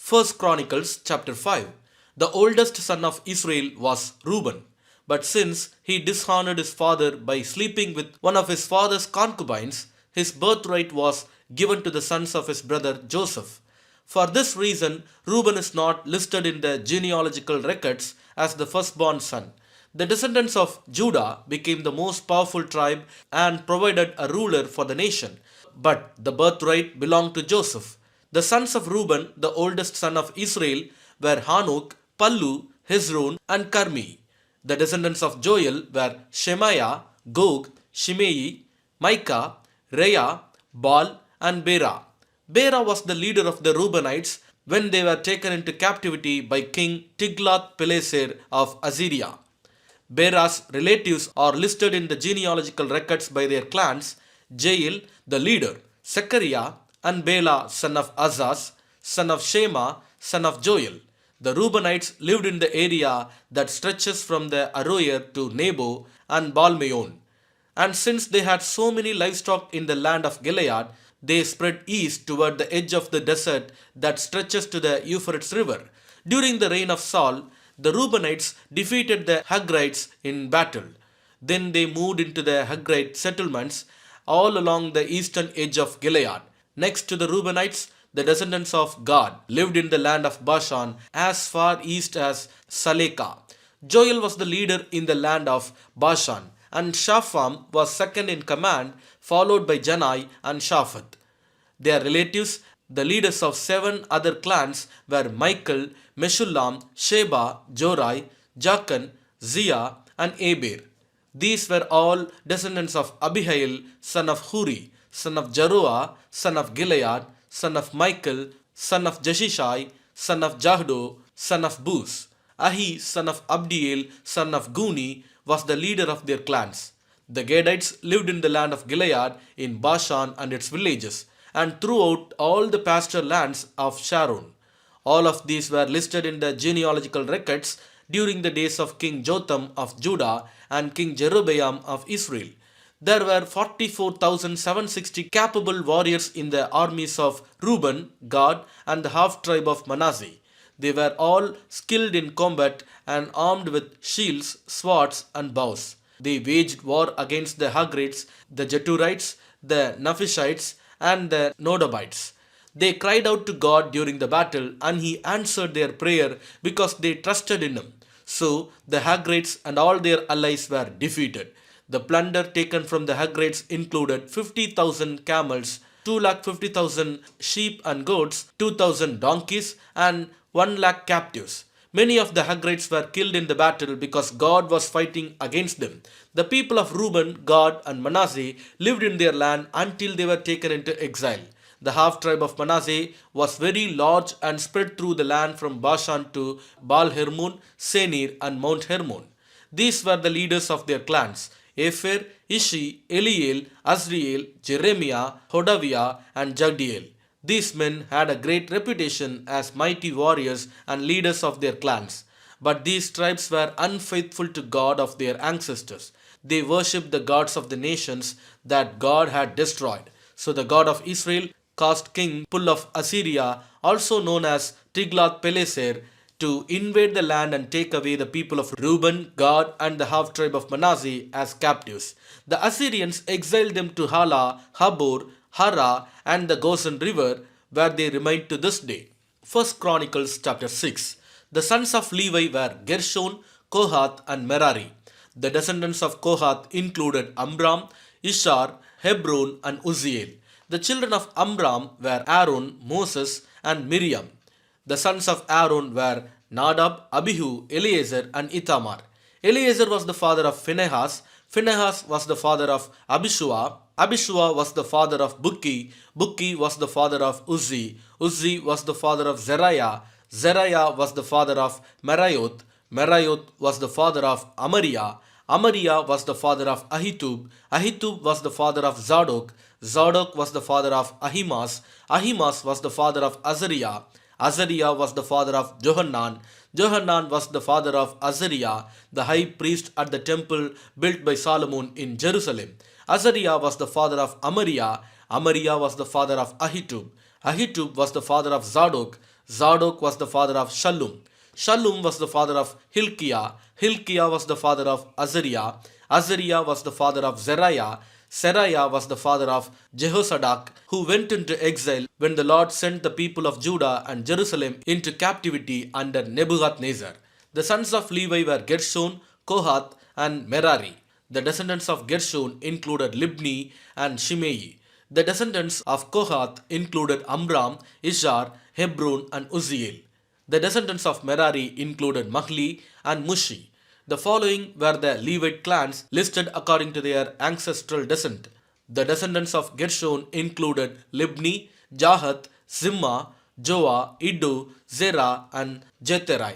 First Chronicles chapter 5. The oldest son of Israel was Reuben. But since he dishonored his father by sleeping with one of his father's concubines, his birthright was given to the sons of his brother Joseph. For this reason, Reuben is not listed in the genealogical records as the firstborn son. The descendants of Judah became the most powerful tribe and provided a ruler for the nation. But the birthright belonged to Joseph. The sons of Reuben, the oldest son of Israel, were Hanok, Pallu, Hezron, and Carmi. The descendants of Joel were Shemaiah, Gog, Shimei, Micah, Reah, Baal, and Bera. Bera was the leader of the Reubenites when they were taken into captivity by King Tiglath-Pileser of Assyria. Bera's relatives are listed in the genealogical records by their clans: Jael, the leader, Zechariah, and Bela, son of Azaz, son of Shema, son of Joel. The Reubenites lived in the area that stretches from the Aroer to Nebo and Balmeon. And since they had so many livestock in the land of Gilead, they spread east toward the edge of the desert that stretches to the Euphrates River. During the reign of Saul, the Reubenites defeated the Hagrites in battle. Then they moved into the Hagrite settlements all along the eastern edge of Gilead. Next to the Reubenites, the descendants of Gad lived in the land of Bashan as far east as Salekah. Joel was the leader in the land of Bashan, and Shapham was second in command, followed by Janai and Shaphat. Their relatives, the leaders of 7 other clans, were Michael, Meshullam, Sheba, Jorai, Jachan, Zia, and Eber. These were all descendants of Abihail, son of Huri, son of Jaroah, son of Gilead, son of Michael, son of Jeshishai, son of Jahdo, son of Buz. Ahi, son of Abdiel, son of Guni, was the leader of their clans. The Gadites lived in the land of Gilead, in Bashan and its villages, and throughout all the pasture lands of Sharon. All of these were listed in the genealogical records during the days of King Jotham of Judah and King Jeroboam of Israel. There were 44,760 capable warriors in the armies of Reuben, Gad, and the half tribe of Manasseh. They were all skilled in combat and armed with shields, swords, and bows. They waged war against the Hagrites, the Jeturites, the Naphishites, and the Nodabites. They cried out to God during the battle, and He answered their prayer because they trusted in Him. So the Hagrites and all their allies were defeated. The plunder taken from the Hagrites included 50,000 camels, 250,000 sheep and goats, 2,000 donkeys, and 1,00,000 captives. Many of the Hagrites were killed in the battle because God was fighting against them. The people of Reuben, Gad, and Manasseh lived in their land until they were taken into exile. The half tribe of Manasseh was very large and spread through the land from Bashan to Baal Hermon, Senir, and Mount Hermon. These were the leaders of their clans: Epher, Ishi, Eliel, Azriel, Jeremiah, Hodaviah, and Jagdiel. These men had a great reputation as mighty warriors and leaders of their clans. But these tribes were unfaithful to God of their ancestors. They worshipped the gods of the nations that God had destroyed. So the God of Israel caused King Pul of Assyria, also known as Tiglath-Pileser, to invade the land and take away the people of Reuben, Gad, and the half tribe of Manasseh as captives. The Assyrians exiled them to Hala, Habor, Hara, and the Gozan River, where they remain to this day. First Chronicles chapter 6. The sons of Levi were Gershon, Kohath, and Merari. The descendants of Kohath included Amram, Ishar, Hebron, and Uzziel. The children of Amram were Aaron, Moses, and Miriam. The sons of Aaron were Nadab, Abihu, Eleazar, and Ithamar. Eleazar was the father of Phinehas. Phinehas was the father of Abishua. Abishua was the father of Bukki. Bukki was the father of Uzzi. Uzzi was the father of Zeriah. Zeriah was the father of Meraioth. Meraioth was the father of Amariah. Amariah was the father of Ahitub. Ahitub was the father of Zadok. Zadok was the father of Ahimaaz. Ahimaaz was the father of Azariah. Azariah was the father of Johanan. Johanan was the father of Azariah, the high priest at the temple built by Solomon in Jerusalem. Azariah was the father of Amariah. Amariah was the father of Ahitub. Ahitub was the father of Zadok. Zadok was the father of Shallum. Shallum was the father of Hilkiah. Hilkiah was the father of Azariah. Azariah was the father of Zeriah. Seraiah was the father of Jehozadak, who went into exile when the Lord sent the people of Judah and Jerusalem into captivity under Nebuchadnezzar. The sons of Levi were Gershon, Kohath, and Merari. The descendants of Gershon included Libni and Shimei. The descendants of Kohath included Amram, Ishar, Hebron, and Uzziel. The descendants of Merari included Mahli and Mushi. The following were the Levite clans listed according to their ancestral descent. The descendants of Gershon included Libni, Jahath, Zimmah, Joah, Iddu, Zerah, and Jeterai.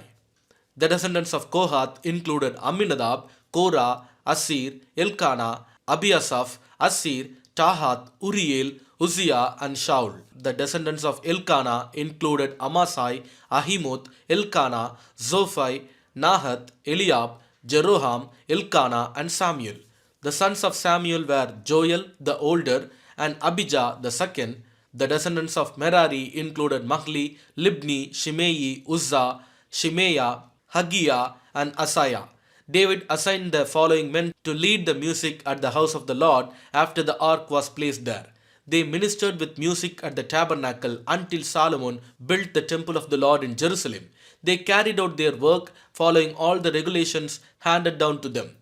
The descendants of Kohath included Aminadab, Korah, Asir, Elkanah, Abiasaph, Asir, Tahath, Uriel, Uzziah, and Shaul. The descendants of Elkanah included Amasai, Ahimoth, Elkanah, Zophai, Nahath, Eliab, Jeroham, Elkanah, and Samuel. The sons of Samuel were Joel the older and Abijah the second. The descendants of Merari included Mahli, Libni, Shimei, Uzzah, Shimeiah, Haggiah, and Asaiah. David assigned the following men to lead the music at the house of the Lord after the ark was placed there. They ministered with music at the tabernacle until Solomon built the temple of the Lord in Jerusalem. They carried out their work following all the regulations handed down to them.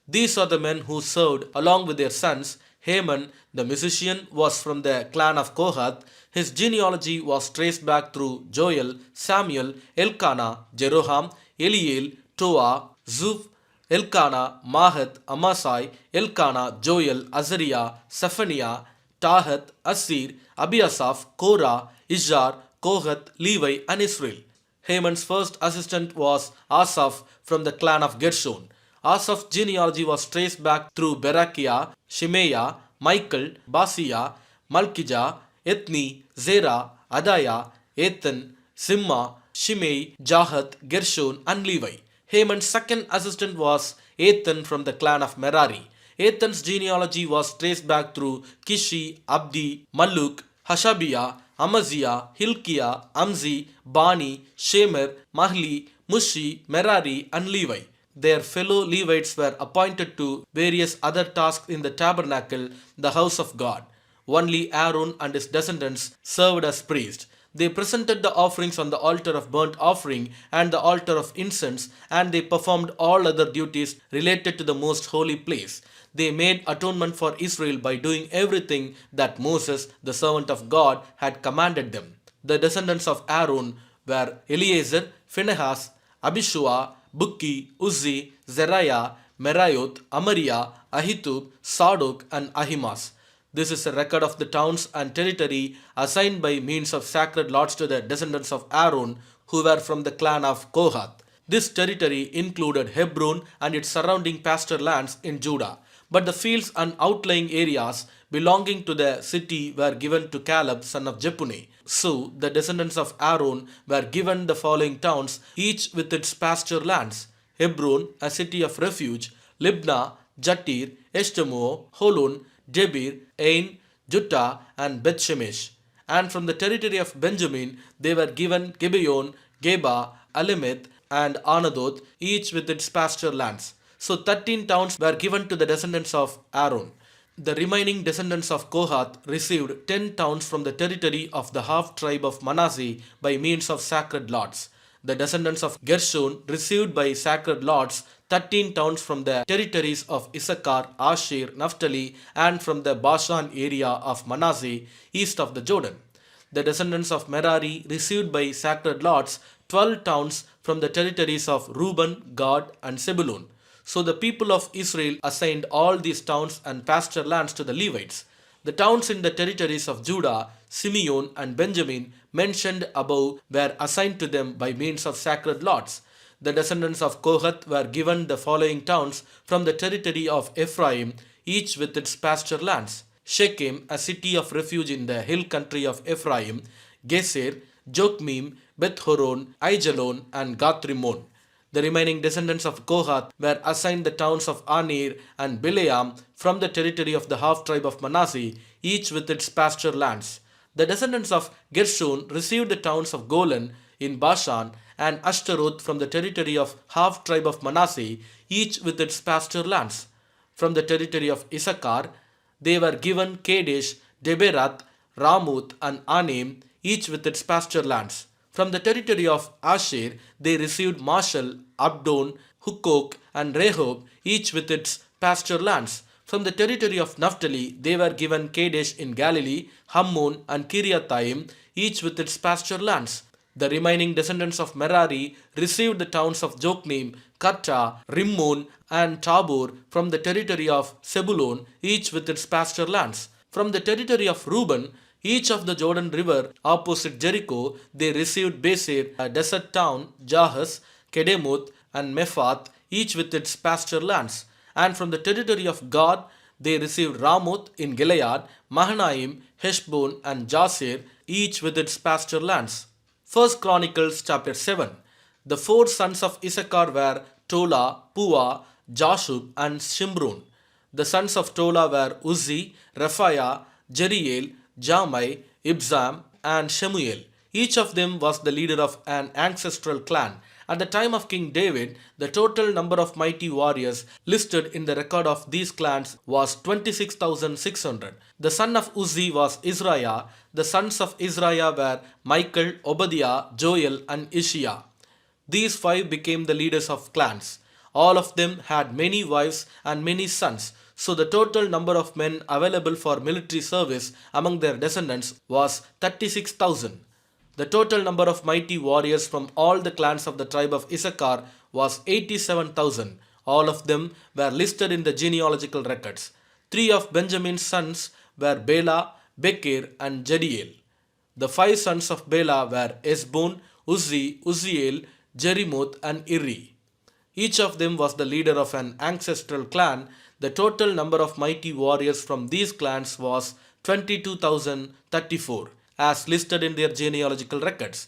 These are the men who served along with their sons. Heman, the musician, was from the clan of Kohath. His genealogy was traced back through Joel, Samuel, Elkanah, Jeroham, Eliel, Toah, Zuph, Elkanah, Mahath, Amasai, Elkanah, Joel, Azariah, Zephaniah, Tahath, Asir, Abiasaph, Korah, Izhar, Kohath, Levi, and Israel. Heman's first assistant was Asaph from the clan of Gershon. Asaph's genealogy was traced back through Berechiah, Shemaiah, Michael, Basiah, Malkijah, Ethni, Zerah, Adaiah, Ethan, Zimmah, Shimei, Jahath, Gershon, and Levi. Heman's second assistant was Ethan from the clan of Merari. Ethan's genealogy was traced back through Kishi, Abdi, Maluk, Hashabiah, Amaziah, Hilkiah, Amzi, Bani, Shemer, Mahli, Mushi, Merari, and Levi. Their fellow Levites were appointed to various other tasks in the tabernacle, the house of God. Only Aaron and his descendants served as priests. They presented the offerings on the altar of burnt offering and the altar of incense, and they performed all other duties related to the most holy place. They made atonement for Israel by doing everything that Moses, the servant of God, had commanded them. The descendants of Aaron were Eleazar, Phinehas, Abishua, Bukki, Uzzi, Zeriah, Meraioth, Amariah, Ahitub, Sadok, and Ahimaaz. This is a record of the towns and territory assigned by means of sacred lots to the descendants of Aaron, who were from the clan of Kohath. This territory included Hebron and its surrounding pasture lands in Judah, but the fields and outlying areas belonging to the city were given to Caleb, son of Jephunneh. So the descendants of Aaron were given the following towns, each with its pasture lands: Hebron, a city of refuge; Libnah, Jatir, Eshtemoa, Holon, Debir, Ain, Juttah, and Bethshemesh. And from the territory of Benjamin they were given Gibeon, Geba, Alemeth, and Anadoth, each with its pasture lands. So 13 towns were given to the descendants of Aaron. The remaining descendants of Kohath received 10 towns from the territory of the half tribe of Manasseh by means of sacred lots. The descendants of Gershon received by sacred lots 13 towns from the territories of Issachar, Asher, Naphtali, and from the Bashan area of Manasseh east of the Jordan. The descendants of Merari received by sacred lots 12 towns from the territories of Reuben, Gad, and Zebulun. So the people of Israel assigned all these towns and pasture lands to the Levites. The towns in the territories of Judah, Simeon, and Benjamin mentioned above were assigned to them by means of sacred lots. The descendants of Kohath were given the following towns from the territory of Ephraim, each with its pasture lands: Shechem, a city of refuge in the hill country of Ephraim; Geser, Jokmeam, Beth-horon, Aijalon, and Gath-rimmon. The remaining descendants of Kohath were assigned the towns of Anir and Bileam from the territory of the half tribe of Manasseh, each with its pasture lands. The descendants of Gershon received the towns of Golan, in Bashan, and Ashtaroth from the territory of half tribe of Manasseh, each with its pasture lands. From the territory of Issachar, they were given Kadesh, Deberath, Ramoth, and Anem, each with its pasture lands. From the territory of Asher, they received Marshall, Abdon, Hukkok, and Rehob, each with its pasture lands. From the territory of Naphtali, they were given Kadesh in Galilee, Hammon, and Kiriathaim, each with its pasture lands. The remaining descendants of Merari received the towns of Jokneam, Karta, Rimmon, and Tabor from the territory of Zebulun, each with its pasture lands. From the territory of Reuben, each of the Jordan River opposite Jericho, they received Bezer, a desert town, Jahaz, Kedemoth, and Mephath, each with its pasture lands. And from the territory of Gad, they received Ramoth in Gilead, Mahanaim, Heshbon, and Jazer, each with its pasture lands. 1 Chronicles chapter 7. The four sons of Issachar were Tola, Pua, Jashub, and Shimron. The sons of Tola were Uzzi, Rephaiah, Jeriel, Jamai, Ibzam, and Shemuel. Each of them was the leader of an ancestral clan. At the time of King David, the total number of mighty warriors listed in the record of these clans was 26,600. The son of Uzzi was Israiah. The sons of Israiah were Michael, Obadiah, Joel, and Ishiah. These five became the leaders of clans. All of them had many wives and many sons. So the total number of men available for military service among their descendants was 36,000. The total number of mighty warriors from all the clans of the tribe of Issachar was 87,000. All of them were listed in the genealogical records. Three of Benjamin's sons were Bela, Becher, and Jediel. The five sons of Bela were Esbon, Uzzi, Uzziel, Jerimoth, and Iri. Each of them was the leader of an ancestral clan. The total number of mighty warriors from these clans was 22,034, as listed in their genealogical records.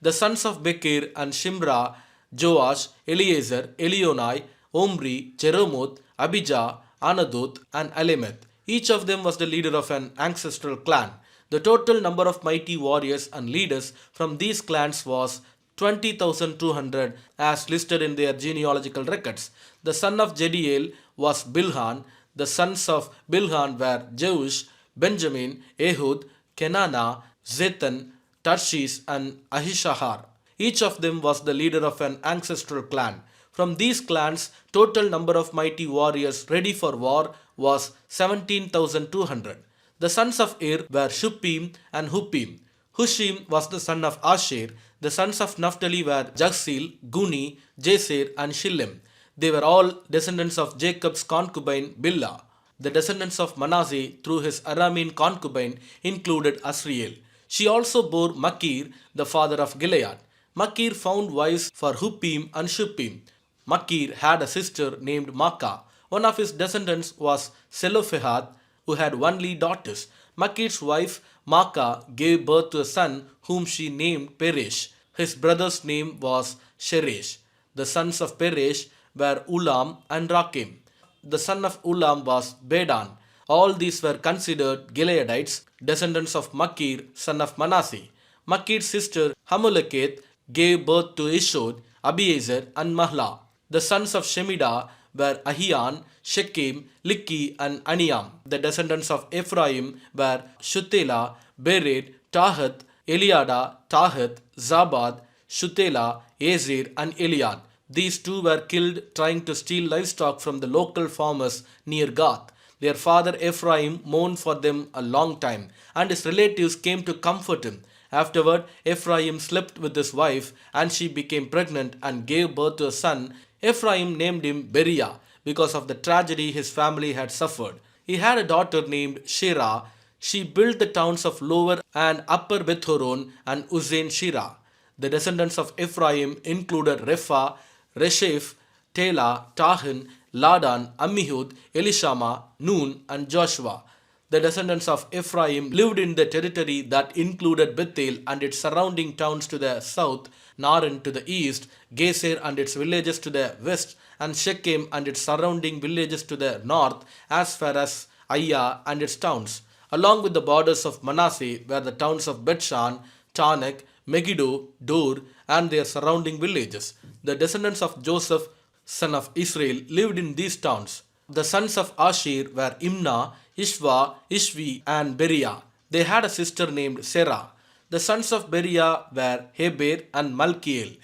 The sons of Becher and Shimra, Joash, Eliezer, Elionai, Omri, Jeremoth, Abijah, Anadoth, and Alemeth. Each of them was the leader of an ancestral clan. The total number of mighty warriors and leaders from these clans was 20,200, as listed in their genealogical records. The son of Jediel was Bilhan. The sons of Bilhan were Jeush, Benjamin, Ehud, Kenana, Zethan, Tarshish, and Ahishahar. Each of them was the leader of an ancestral clan. From these clans, total number of mighty warriors ready for war was 17,200. The sons of Ir were Shuppim and Huppim. Hushim was the son of Asher. The sons of Naphtali were Jachsil, Guni, Jaser, and Shillem. They were all descendants of Jacob's concubine Bilhah. The descendants of Manasseh through his Aramean concubine included Asriel. She also bore Makir, the father of Gilead. Makir found wives for Huppim and Shuppim. Makir had a sister named Makkah. One of his descendants was Zelophehad, who had only daughters. Makir's wife Makkah gave birth to a son whom she named Peresh. His brother's name was Sheresh. The sons of Peresh were Ulam and Rakim. The son of Ulam was Bedan. All these were considered Gileadites, descendants of Makir, son of Manasseh. Makir's sister Hamuleketh gave birth to Ishod, Abiezer, and Mahlah. The sons of Shemidah were Ahian, Shechem, Likki, and Aniam. The descendants of Ephraim were Shutela, Bered, Tahath, Eliada, Tahath, Zabad, Shutela, Ezer, and Eliad. These two were killed trying to steal livestock from the local farmers near Gath. Their father Ephraim mourned for them a long time, and his relatives came to comfort him. Afterward, Ephraim slept with his wife, and she became pregnant and gave birth to a son. Ephraim named him Beriah because of the tragedy his family had suffered. He had a daughter named Shera. She built the towns of Lower and Upper Bethhoron and Uzzen Shira. The descendants of Ephraim included Repha, Resheph, Tela, Tahan, Ladan, Ammihud, Elishama, Nun, and Joshua. The descendants of Ephraim lived in the territory that included Bethel and its surrounding towns to the south, Naran to the east, Geser and its villages to the west, and Shechem and its surrounding villages to the north, as far as Aiah and its towns. Along with the borders of Manasseh were the towns of Bethshan, Tanak, Megiddo, Dor, and their surrounding villages. The descendants of Joseph, son of Israel, lived in these towns. The sons of Asher were Imnah, Ishva, Ishvi, and Beriah. They had a sister named Serah. The sons of Beriah were Heber and Malkiel,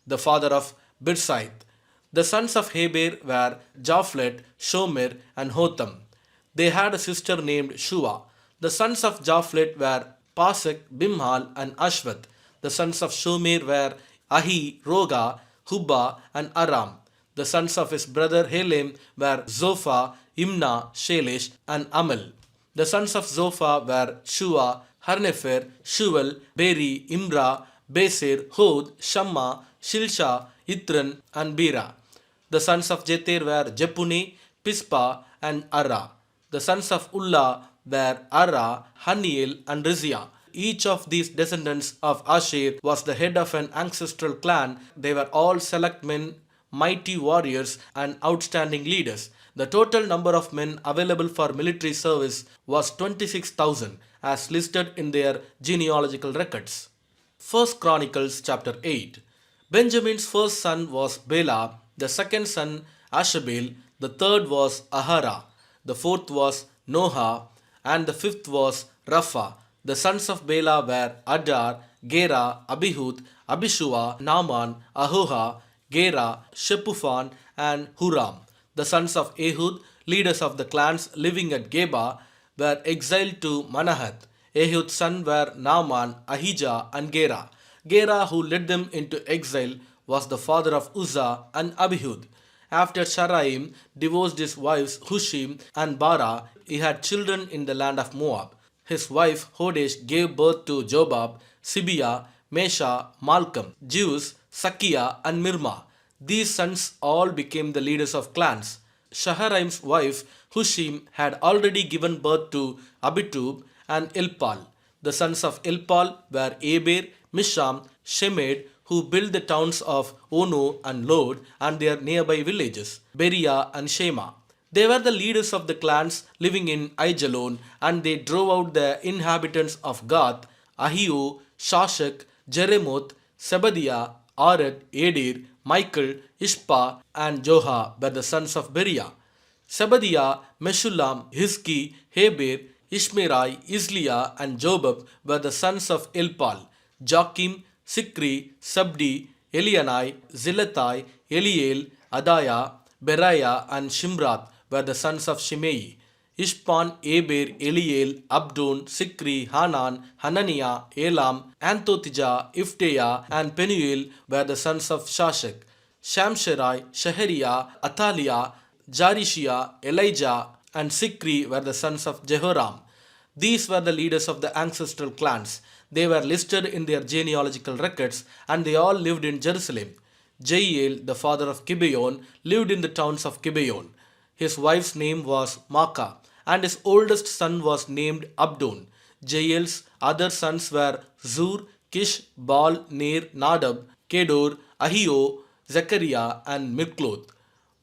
the father of Birsait. The sons of Heber were Japhlet, Shomer, and Hotham. They had a sister named Shua. The sons of Japhlet were Pasek, Bimhal, and Ashvath. The sons of Shomer were Ahi, Roga, Hubba, and Aram. The sons of his brother Helem were Zophah, Imnah, Shelesh, and Amal. The sons of Zophah were Shua, Harnefer, Shuel, Beri, Imra, Beser, Hod, Shamma, Shilsha, Ithran, and Bera. The sons of Jether were Jepune, Pispa, and Ara. The sons of Ulla were Ara, Haniel, and Rizia. Each of these descendants of Asher was the head of an ancestral clan. They were all select men, mighty warriors, and outstanding leaders. The total number of men available for military service was 26,000 as listed in their genealogical records. First Chronicles chapter 8. Benjamin's first son was Bela, the second son Ashabel, the third was Ahara, the fourth was Noha, and the fifth was Rapha. The sons of Bela were Adar, Gera, Abihud, Abishua, Naaman, Ahoha, Gera, Shepuphan, and Huram. The sons of Ehud, leaders of the clans living at Geba, were exiled to Manahath. Ehud's sons were Naaman, Ahijah, and Gera. Gera, who led them into exile, was the father of Uzzah and Abihud. After Sharaim divorced his wives Hushim and Bara, he had children in the land of Moab. His wife Hodesh gave birth to Jobab, Sibiah, Mesha, Malcolm, Jews, Sakia, and Mirma. These sons all became the leaders of clans. Shaharaim's wife Hushim had already given birth to Abitub and Elpal. The sons of Elpal were Eber, Misham, Shemed, who built the towns of Ono and Lod and their nearby villages, Beriah and Shema. They were the leaders of the clans living in Aijalon, and they drove out the inhabitants of Gath, Ahio, Shashak, Jeremoth, Sebadiah, Arad, Edir, Michael, Ishpa, and Joha were the sons of Beriah. Sebadiah, Meshullam, Hizki, Heber, Ishmerai, Isliah, and Jobab were the sons of Elpal. Joachim, Sikri, Sabdi, Elianai, Zilethai, Eliel, Adaiah, Beriah, and Shimrath were the sons of Shimei. Ishpan, Eber, Eliel, Abdon, Sikri, Hanan, Hananiah, Elam, Anthotijah, Ifteah, and Penuel were the sons of Shashak. Shamsherai, Shahariah, Athaliah, Jarishia, Elijah, and Sikri were the sons of Jehoram. These were the leaders of the ancestral clans. They were listed in their genealogical records, and they all lived in Jerusalem. Jael, the father of Gibeon, lived in the towns of Gibeon. His wife's name was Maacah, and his oldest son was named Abdon. Jael's other sons were Zur, Kish, Baal, Ner, Nadab, Kedor, Ahio, Zechariah, and Mikloth,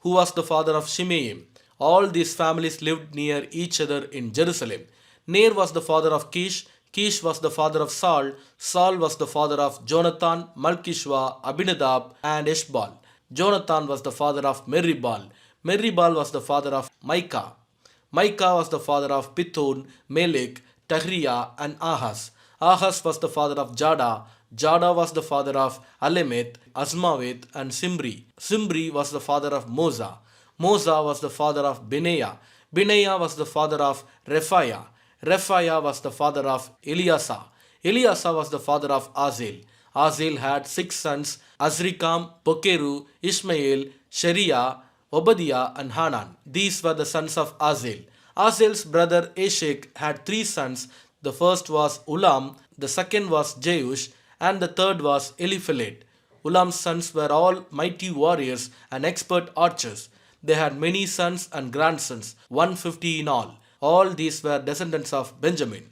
who was the father of Shimeam. All these families lived near each other in Jerusalem. Ner was the father of Kish, Kish was the father of Saul, Saul was the father of Jonathan, Malkishua, Abinadab, and Eshbal. Jonathan was the father of Meribal. Meribal was the father of Micah. Micah was the father of Pithon, Melech, Tahriah, and Ahaz. Ahaz was the father of Jada. Jada was the father of Alemeth, Azmaveth, and Simri. Simri was the father of Moza. Moza was the father of Benaiah. Benaiah was the father of Rephaiah. Rephaiah was the father of Eliasa. Eliasa was the father of Azel. Azel had 6 sons, Azrikam, Bokeru, Ishmael, Sheriah, Obadiah, and Hanan. These were the sons of Azel. Azel's brother Eshek had 3 sons. The first was Ulam, the second was Jeush, and the third was Eliphelet. Ulam's sons were all mighty warriors and expert archers. They had many sons and grandsons, 150 in all. All these were descendants of Benjamin.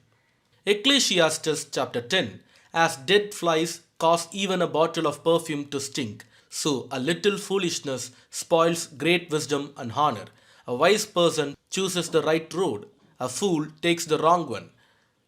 Ecclesiastes chapter 10. As dead flies cause even a bottle of perfume to stink, so a little foolishness spoils great wisdom and honor. A wise person chooses the right road, a fool takes the wrong one.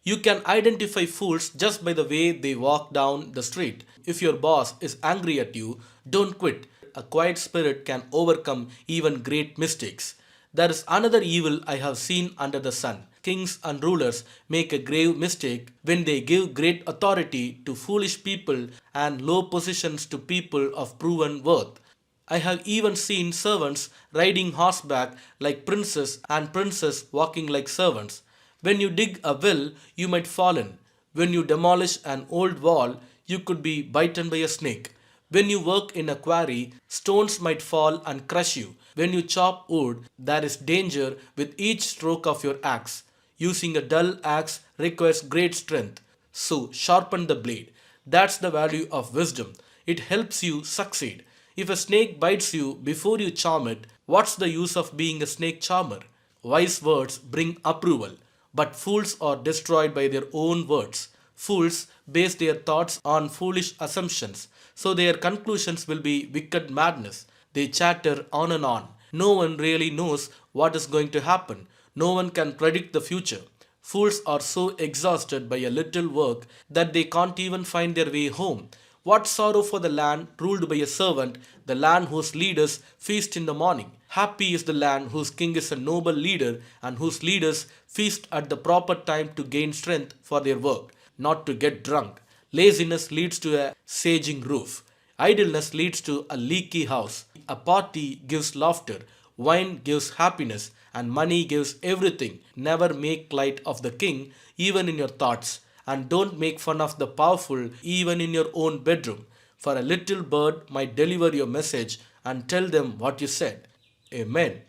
You can identify fools just by the way they walk down the street. If your boss is angry at you, don't quit. A quiet spirit can overcome even great mistakes. There is another evil I have seen under the sun. Kings and rulers make a grave mistake when they give great authority to foolish people and low positions to people of proven worth. I have even seen servants riding horseback like princes and princes walking like servants. When you dig a well, you might fall in. When you demolish an old wall, you could be bitten by a snake. When you work in a quarry, stones might fall and crush you. When you chop wood, there is danger with each stroke of your axe. Using a dull axe requires great strength. So, sharpen the blade. That's the value of wisdom. It helps you succeed. If a snake bites you before you charm it, what's the use of being a snake charmer? Wise words bring approval, but fools are destroyed by their own words. Fools base their thoughts on foolish assumptions, so their conclusions will be wicked madness. They chatter on and on. No one really knows what is going to happen. No one can predict the future. Fools are so exhausted by a little work that they can't even find their way home. What sorrow for the land ruled by a servant, the land whose leaders feast in the morning. Happy is the land whose king is a noble leader and whose leaders feast at the proper time to gain strength for their work, not to get drunk. Laziness leads to a saging roof. Idleness leads to a leaky house. A party gives laughter, wine gives happiness, and money gives everything. Never make light of the king, even in your thoughts, and don't make fun of the powerful, even in your own bedroom. For a little bird might deliver your message and tell them what you said. Amen.